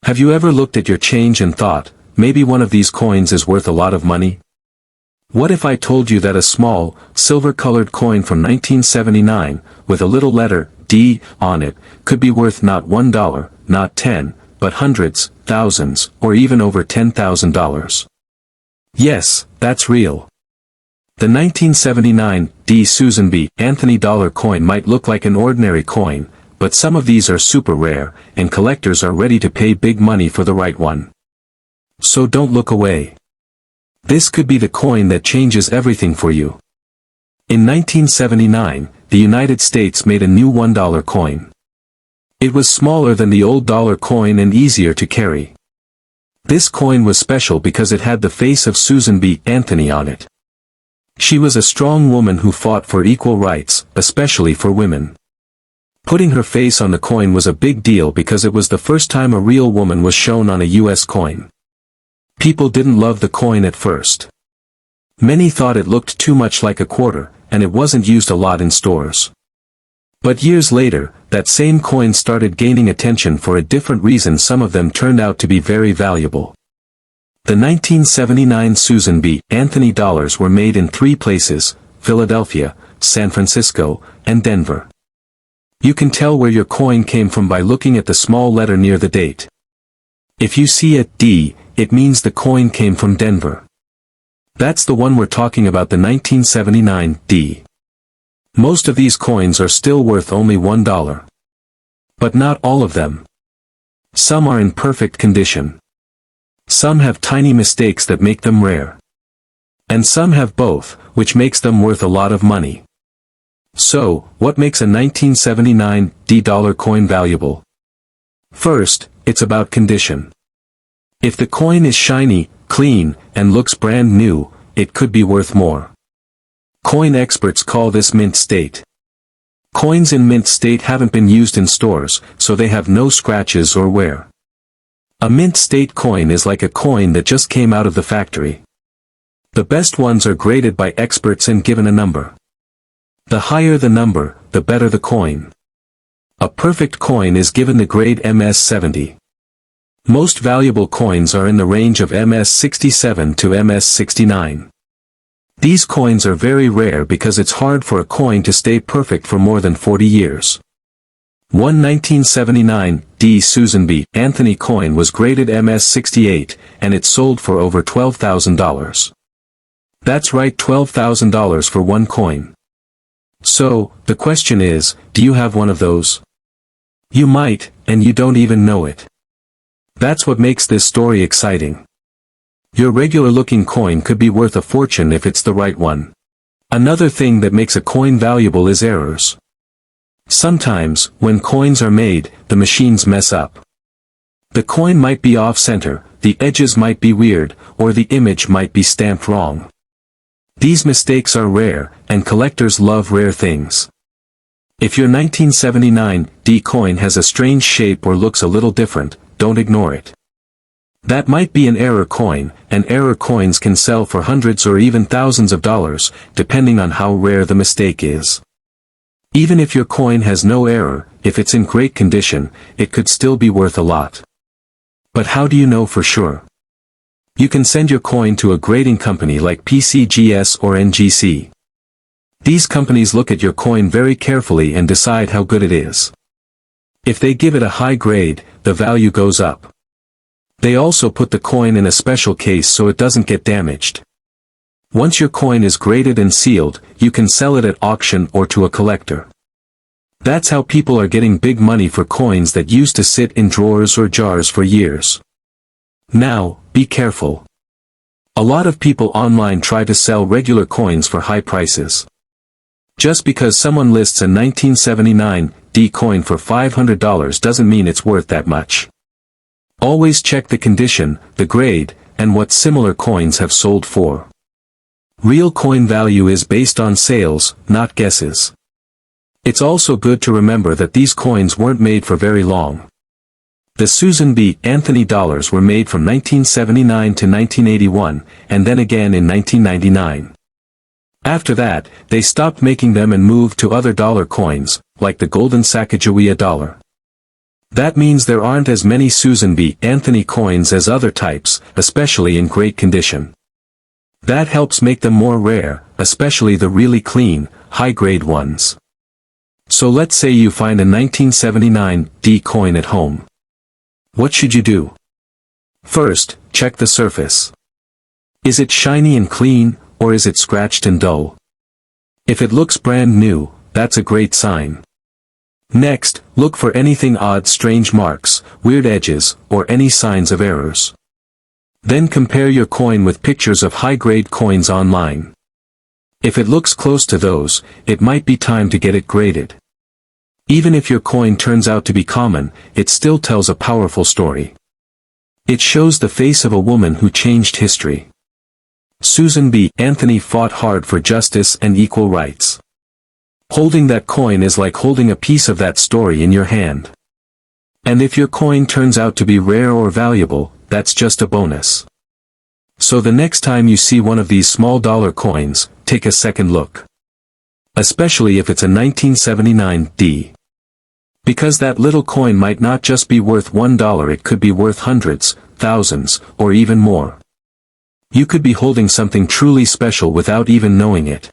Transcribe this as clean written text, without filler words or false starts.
Have you ever looked at your change and thought, maybe one of these coins is worth a lot of money? What if I told you that a small, silver-colored coin from 1979, with a little letter, D, on it, could be worth not $1, not 10, but hundreds, thousands, or even over $10,000? Yes, that's real. The 1979 D. Susan B. Anthony dollar coin might look like an ordinary coin, but some of these are super rare, and collectors are ready to pay big money for the right one. So don't look away. This could be the coin that changes everything for you. In 1979, the United States made a new $1 coin. It was smaller than the old dollar coin and easier to carry. This coin was special because it had the face of Susan B. Anthony on it. She was a strong woman who fought for equal rights, especially for women. Putting her face on the coin was a big deal because it was the first time a real woman was shown on a U.S. coin. People didn't love the coin at first. Many thought it looked too much like a quarter, and it wasn't used a lot in stores. But years later, that same coin started gaining attention for a different reason. Some of them turned out to be very valuable. The 1979 Susan B. Anthony dollars were made in 3 places: Philadelphia, San Francisco, and Denver. You can tell where your coin came from by looking at the small letter near the date. If you see a D, it means the coin came from Denver. That's the one we're talking about, the 1979 D. Most of these coins are still worth only $1. But not all of them. Some are in perfect condition. Some have tiny mistakes that make them rare. And some have both, which makes them worth a lot of money. So, what makes a 1979 D dollar coin valuable? First, it's about condition. If the coin is shiny, clean, and looks brand new, it could be worth more. Coin experts call this mint state. Coins in mint state haven't been used in stores, so they have no scratches or wear. A mint state coin is like a coin that just came out of the factory. The best ones are graded by experts and given a number. The higher the number, the better the coin. A perfect coin is given the grade MS-70. Most valuable coins are in the range of MS-67 to MS-69. These coins are very rare because it's hard for a coin to stay perfect for more than 40 years. One 1979 D. Susan B. Anthony coin was graded MS-68, and it sold for over $12,000. That's right, $12,000 for one coin. So, the question is, do you have one of those? You might, and you don't even know it. That's what makes this story exciting. Your regular-looking coin could be worth a fortune if it's the right one. Another thing that makes a coin valuable is errors. Sometimes, when coins are made, the machines mess up. The coin might be off-center, the edges might be weird, or the image might be stamped wrong. These mistakes are rare, and collectors love rare things. If your 1979 D coin has a strange shape or looks a little different, don't ignore it. That might be an error coin, and error coins can sell for hundreds or even thousands of dollars, depending on how rare the mistake is. Even if your coin has no error, if it's in great condition, it could still be worth a lot. But how do you know for sure? You can send your coin to a grading company like PCGS or NGC. These companies look at your coin very carefully and decide how good it is. If they give it a high grade, the value goes up. They also put the coin in a special case so it doesn't get damaged. Once your coin is graded and sealed, you can sell it at auction or to a collector. That's how people are getting big money for coins that used to sit in drawers or jars for years. Now, be careful. A lot of people online try to sell regular coins for high prices. Just because someone lists a 1979 D coin for $500 doesn't mean it's worth that much. Always check the condition, the grade, and what similar coins have sold for. Real coin value is based on sales, not guesses. It's also good to remember that these coins weren't made for very long. The Susan B. Anthony dollars were made from 1979 to 1981, and then again in 1999. After that, they stopped making them and moved to other dollar coins, like the golden Sacagawea dollar. That means there aren't as many Susan B. Anthony coins as other types, especially in great condition. That helps make them more rare, especially the really clean, high-grade ones. So let's say you find a 1979 D coin at home. What should you do? First, check the surface. Is it shiny and clean, or is it scratched and dull? If it looks brand new, that's a great sign. Next, look for anything odd, strange marks, weird edges, or any signs of errors. Then compare your coin with pictures of high-grade coins online. If it looks close to those, it might be time to get it graded. Even if your coin turns out to be common, it still tells a powerful story. It shows the face of a woman who changed history. Susan B. Anthony fought hard for justice and equal rights. Holding that coin is like holding a piece of that story in your hand. And if your coin turns out to be rare or valuable, that's just a bonus. So the next time you see one of these small dollar coins, take a second look. Especially if it's a 1979 D. Because that little coin might not just be worth $1, it could be worth hundreds, thousands, or even more. You could be holding something truly special without even knowing it.